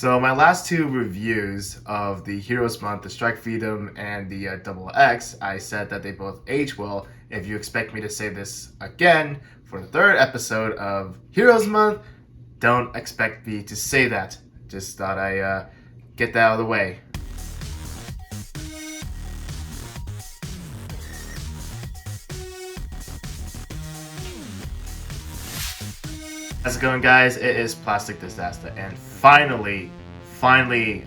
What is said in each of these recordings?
So my last two reviews of the Heroes Month, the Strike Freedom and the Double X, I said that they both age well. If you expect me to say this again for the third episode of Heroes Month, don't expect me to say that. Just thought I get that out of the way. How's it going, guys? It is Plastic Disasta, and finally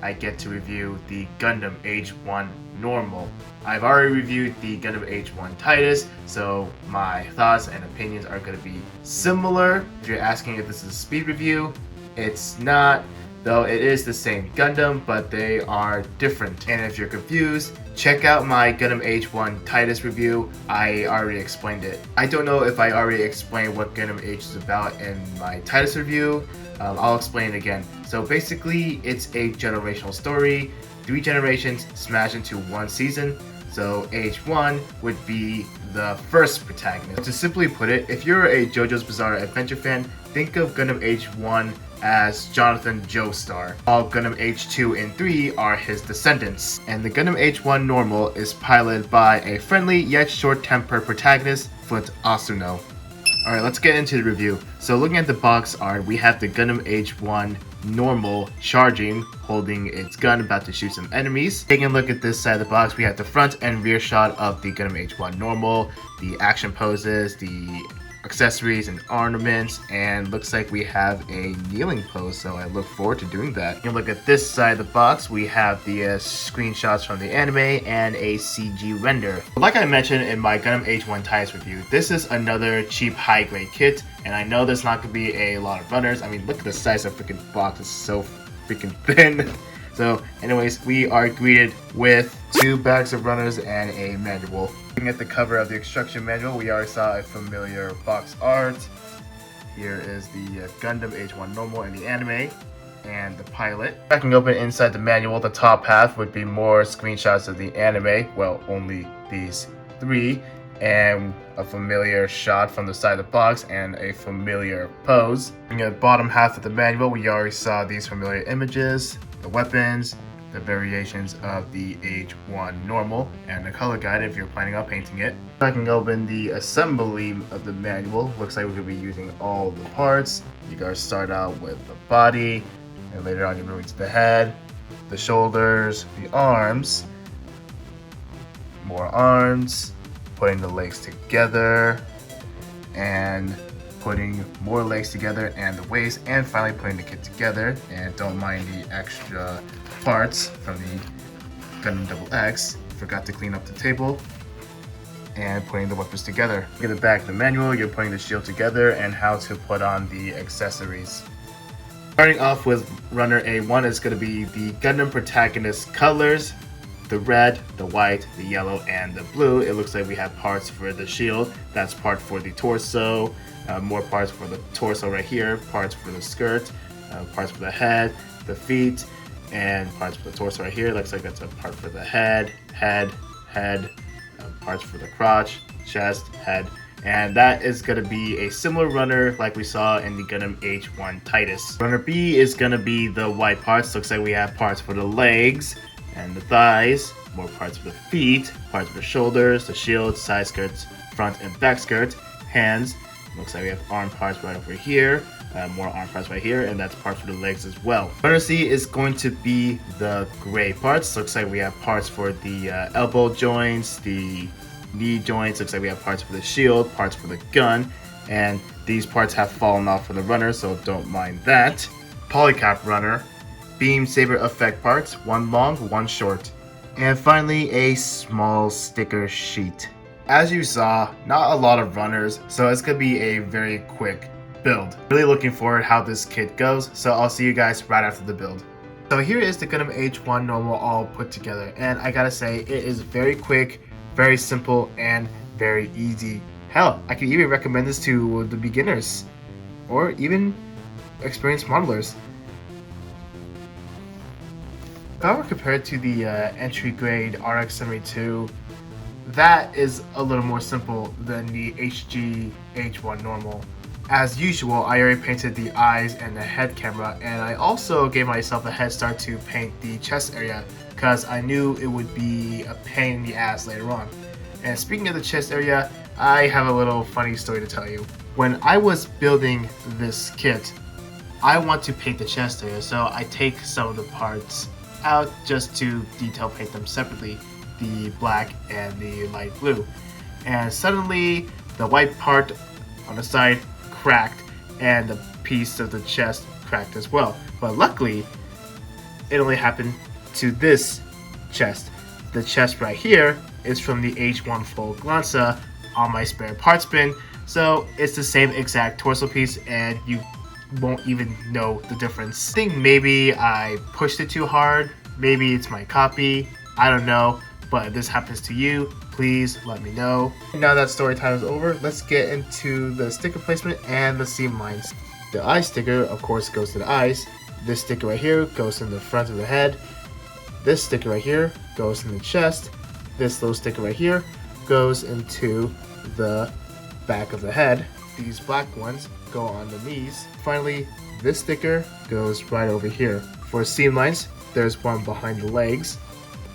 I get to review the Gundam Age-1 Normal. I've already reviewed the Gundam Age-1 Titus, so my thoughts and opinions are going to be similar. If you're asking if this is a speed review, it's not, though it is the same Gundam, but they are different. And if you're confused, check out my Gundam Age-1 Titus review. I already explained it. I don't know if I already explained what Gundam Age is about in my Titus review. I'll explain it again. So basically, it's a generational story. 3 generations smashed into 1 season. So Age-1 would be the first protagonist. To simply put it, if you're a JoJo's Bizarre Adventure fan, think of Gundam Age-1 as Jonathan Joestar, while Gundam Age-2 and 3 are his descendants. And the Gundam Age-1 Normal is piloted by a friendly yet short-tempered protagonist, Foot Asuno. Alright, let's get into the review. So looking at the box art, we have the Gundam Age-1 Normal charging, holding its gun, about to shoot some enemies. Taking a look at this side of the box, we have the front and rear shot of the Gundam Age-1 Normal, the action poses, the accessories and ornaments, and looks like we have a kneeling pose, so I look forward to doing that. You look at this side of the box, we have the screenshots from the anime and a CG render. Like I mentioned in my Gundam Age-1 Titus review, this is another cheap high-grade kit, and I know there's not going to be a lot of runners. I mean, look at the size of the freaking box, it's so freaking thin. So anyways, we are greeted with 2 bags of runners and a manual. Looking at the cover of the instruction manual, we already saw a familiar box art. Here is the Gundam Age-1 Normal in the anime and the pilot. Cracking open inside the manual, the top half would be more screenshots of the anime, well, only these 3, and a familiar shot from the side of the box and a familiar pose. Looking at the bottom half of the manual, we already saw these familiar images, the weapons, the variations of the Age-1 Normal, and the color guide if you're planning on painting it. Cracking open the assembly of the manual, looks like we're going to be using all the parts. You guys start out with the body, and later on you move to the head, the shoulders, the arms, more arms, putting the legs together, and putting more legs together, and the waist, and finally putting the kit together. And don't mind the extra parts from the Gundam Double X. Forgot to clean up the table. And putting the weapons together. Look at the back of the manual, you're putting the shield together and how to put on the accessories. Starting off with Runner A1 is going to be the Gundam protagonist colors. The red, the white, the yellow, and the blue. It looks like we have parts for the shield. That's part for the torso. More parts for the torso right here. Parts for the skirt. Parts for the head, the feet, and parts for the torso right here. Looks like that's a part for the head. Parts for the crotch, chest, head. And that is going to be a similar runner like we saw in the Gundam Age-1 Titus. Runner B is going to be the white parts. Looks like we have parts for the legs and the thighs, more parts for the feet, parts for the shoulders, the shield, side skirts, front and back skirt, hands. Looks like we have arm parts right over here, more arm parts right here, and that's part for the legs as well. Runner C is going to be the gray parts. Looks like we have parts for the elbow joints, the knee joints. Looks like we have parts for the shield, parts for the gun, and these parts have fallen off for the runner, so don't mind that. Polycap runner. Beam saber effect parts, 1 long, 1 short. And finally, a small sticker sheet. As you saw, not a lot of runners, so it's going to be a very quick build. Really looking forward how this kit goes, so I'll see you guys right after the build. So here is the Gundam Age-1 Normal all put together, and I gotta say, it is very quick, very simple, and very easy. Hell, I could even recommend this to the beginners, or even experienced modelers. If I were compared to the entry grade RX-78, that is a little more simple than the HG Age-1 Normal. As usual, I already painted the eyes and the head camera, and I also gave myself a head start to paint the chest area because I knew it would be a pain in the ass later on. And speaking of the chest area, I have a little funny story to tell you. When I was building this kit, I want to paint the chest area, so I take some of the parts out just to detail paint them separately, the black and the light blue. And suddenly the white part on the side cracked and the piece of the chest cracked as well. But luckily, it only happened to this chest. The chest right here is from the Age-1 full Glanza on my spare parts bin, so it's the same exact torso piece and you won't even know the difference. I think maybe I pushed it too hard, maybe it's my copy, I don't know, but if this happens to you, please let me know. Now that story time is over, let's get into the sticker placement and the seam lines. The eye sticker, of course, goes to the eyes. This sticker right here goes in the front of the head. This sticker right here goes in the chest. This little sticker right here goes into the back of the head. These black ones go on the knees. Finally, this sticker goes right over here. For seam lines, there's one behind the legs,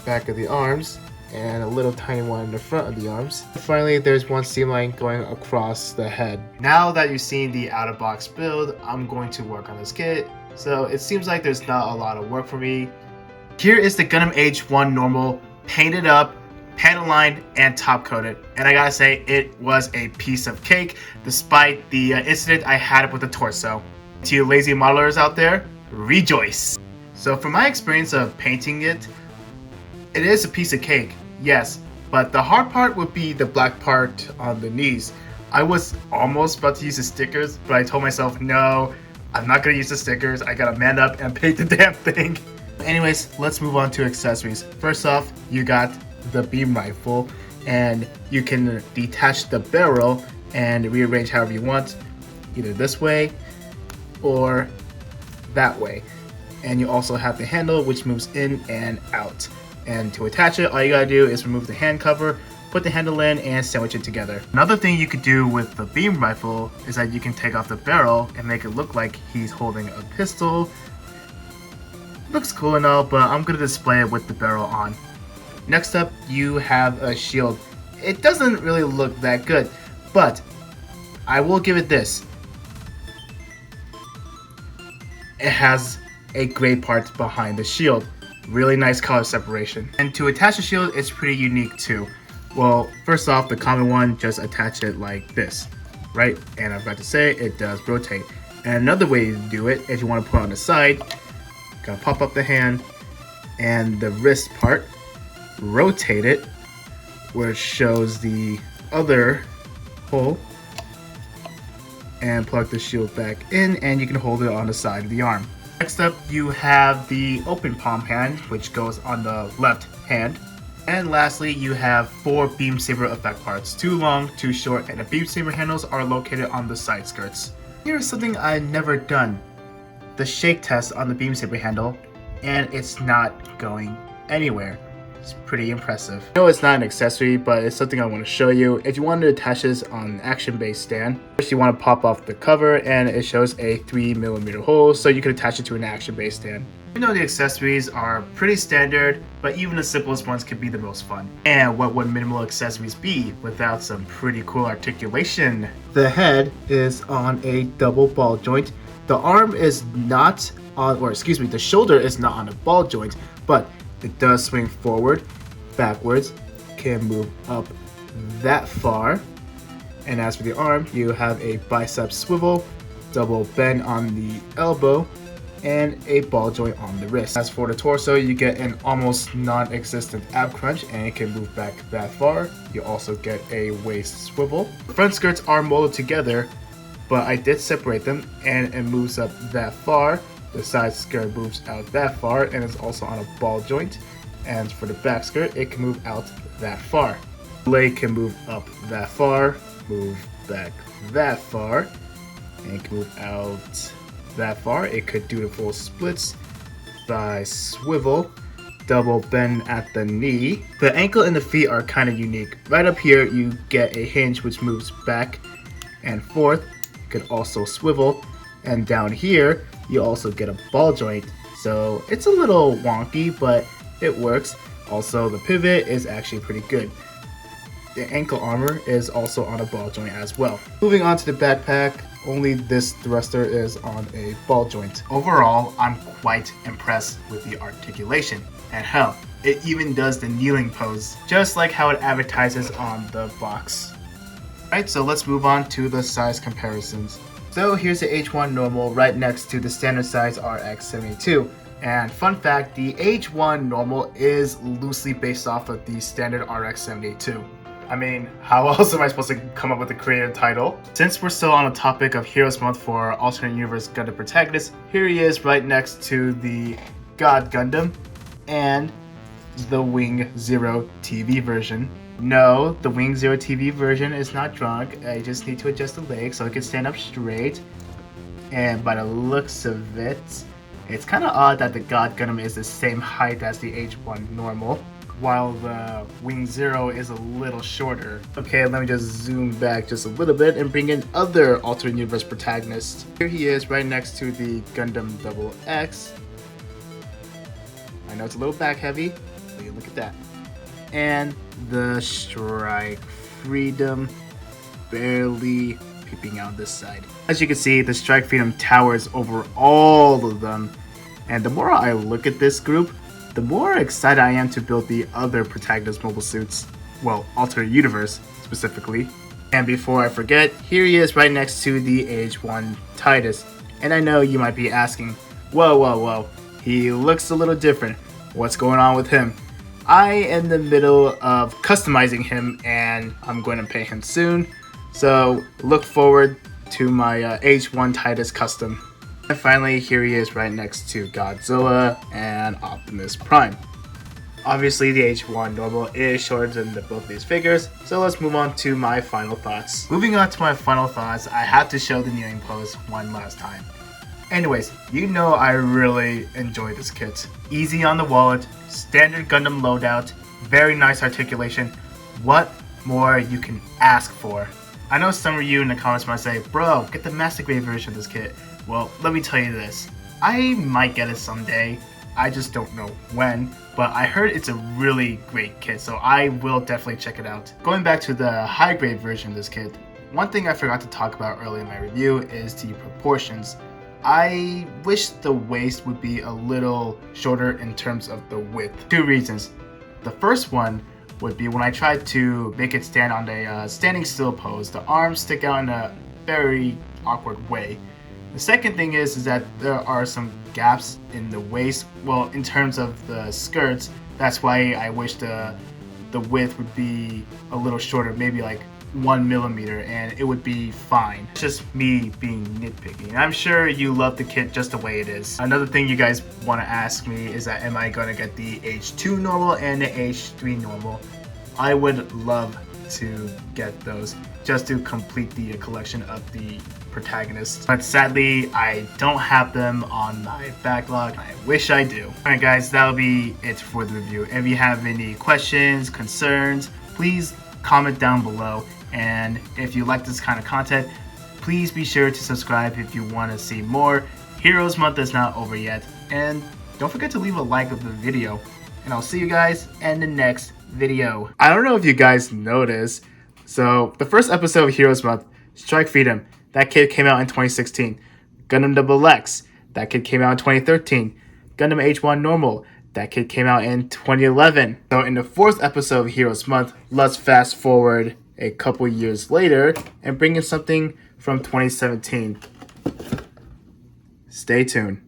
back of the arms, and a little tiny one in the front of the arms. Finally, there's one seam line going across the head. Now that you've seen the out-of-box build, I'm going to work on this kit. So it seems like there's not a lot of work for me. Here is the Gundam Age-1 normal, painted up, panel lined, and top coated. And I gotta say, it was a piece of cake, despite the incident I had with the torso. To you lazy modelers out there, rejoice! So from my experience of painting it, it is a piece of cake, yes, but the hard part would be the black part on the knees. I was almost about to use the stickers, but I told myself, no, I'm not gonna use the stickers, I gotta man up and paint the damn thing. Anyways, let's move on to accessories. First off, you got the beam rifle, and you can detach the barrel and rearrange however you want, either this way or that way. And you also have the handle, which moves in and out. And to attach it, all you gotta do is remove the hand cover, put the handle in, and sandwich it together. Another thing you could do with the beam rifle is that you can take off the barrel and make it look like he's holding a pistol. Looks cool and all, but I'm gonna display it with the barrel on. Next up, you have a shield. It doesn't really look that good, but I will give it this. It has a gray part behind the shield. Really nice color separation. And to attach the shield, it's pretty unique too. Well, first off, the common one, just attach it like this, right? And I forgot to say, it does rotate. And another way to do it, if you want to put it on the side, gotta pop up the hand and the wrist part, rotate it where it shows the other hole, and plug the shield back in, and you can hold it on the side of the arm. Next up, you have the open palm hand, which goes on the left hand. And lastly, you have 4 beam saber effect parts, 2 long, 2 short, and the beam saber handles are located on the side skirts. Here's something I've never done. The shake test on the beam saber handle, and it's not going anywhere. It's pretty impressive. I know it's not an accessory, but it's something I want to show you. If you want to attach this on an action-based stand, first you want to pop off the cover, and it shows a 3mm hole, so you can attach it to an action-based stand. You know, the accessories are pretty standard, but even the simplest ones can be the most fun. And what would minimal accessories be without some pretty cool articulation? The head is on a double ball joint. The arm is not on, or excuse me, the shoulder is not on a ball joint, but it does swing forward, backwards, can move up that far. And as for the arm, you have a bicep swivel, double bend on the elbow, and a ball joint on the wrist. As for the torso, you get an almost non-existent ab crunch, and it can move back that far. You also get a waist swivel. The front skirts are molded together, but I did separate them, and it moves up that far. The side skirt moves out that far, and it's also on a ball joint. And for the back skirt, it can move out that far. The leg can move up that far, move back that far, and it can move out that far. It could do the full splits, thigh swivel, double bend at the knee. The ankle and the feet are kind of unique. Right up here, you get a hinge which moves back and forth, could also swivel, and down here you also get a ball joint. So it's a little wonky, but it works. Also, the pivot is actually pretty good. The ankle armor is also on a ball joint as well. Moving on to the backpack, only this thruster is on a ball joint. Overall, I'm quite impressed with the articulation, and hell, it even does the kneeling pose, just like how it advertises on the box. Alright, so let's move on to the size comparisons. So here's the H1 normal right next to the standard size RX-78. And fun fact, the H1 normal is loosely based off of the standard RX-78. I mean, how else am I supposed to come up with a creative title? Since we're still on the topic of Heroes Month for alternate universe Gundam protagonist, here he is right next to the God Gundam and the Wing Zero TV version. No, the Wing Zero TV version is not drunk. I just need to adjust the legs so it can stand up straight. And by the looks of it, it's kind of odd that the God Gundam is the same height as the H1 normal, while the Wing Zero is a little shorter. Okay, let me just zoom back just a little bit and bring in other alternate universe protagonists. Here he is right next to the Gundam Double X. I know it's a little back heavy, but look at that. And the Strike Freedom barely peeping out this side. As you can see, the Strike Freedom towers over all of them. And the more I look at this group, the more excited I am to build the other protagonist mobile suits. Well, alternate universe specifically. And before I forget, here he is right next to the Age-1 Titus. And I know you might be asking, whoa, he looks a little different. What's going on with him? I am in the middle of customizing him and I'm going to pay him soon. So look forward to my Age-1 Titus custom. And finally, here he is right next to Godzilla and Optimus Prime. Obviously, the H1 normal is shorter than both these figures, so let's move on to my final thoughts. Moving on to my final thoughts, I have to show the kneeling pose one last time. Anyways, you know I really enjoy this kit. Easy on the wallet, standard Gundam loadout, very nice articulation. What more you can ask for? I know some of you in the comments might say, bro, get the Master Grade version of this kit. Well, let me tell you this. I might get it someday. I just don't know when. But I heard it's a really great kit, so I will definitely check it out. Going back to the high grade version of this kit, one thing I forgot to talk about earlier in my review is the proportions. I wish the waist would be a little shorter in terms of the width. Two reasons. The first one would be when I tried to make it stand on a standing still pose, the arms stick out in a very awkward way. The second thing is that there are some gaps in the waist, well, in terms of the skirts. That's why I wish the width would be a little shorter, maybe like 1 millimeter, and it would be fine. It's just me being nitpicky. I'm sure you love the kit just the way it is. Another thing you guys want to ask me is that am I going to get the H2 normal and the H3 normal? I would love to get those just to complete the collection of the protagonists, but sadly I don't have them on my backlog. I wish I do. Alright guys, that'll be it for the review. If you have any questions, concerns, please comment down below, and if you like this kind of content, please be sure to subscribe if you want to see more. Heroes Month is not over yet, and don't forget to leave a like of the video, and I'll see you guys in the next video. I don't know if you guys noticed, so the first episode of Heroes Month, Strike Freedom, that kid came out in 2016. Gundam Double X, that kid came out in 2013. Gundam H1 Normal, that kid came out in 2011. So in the fourth episode of Heroes Month, let's fast forward a couple years later and bring in something from 2017. Stay tuned.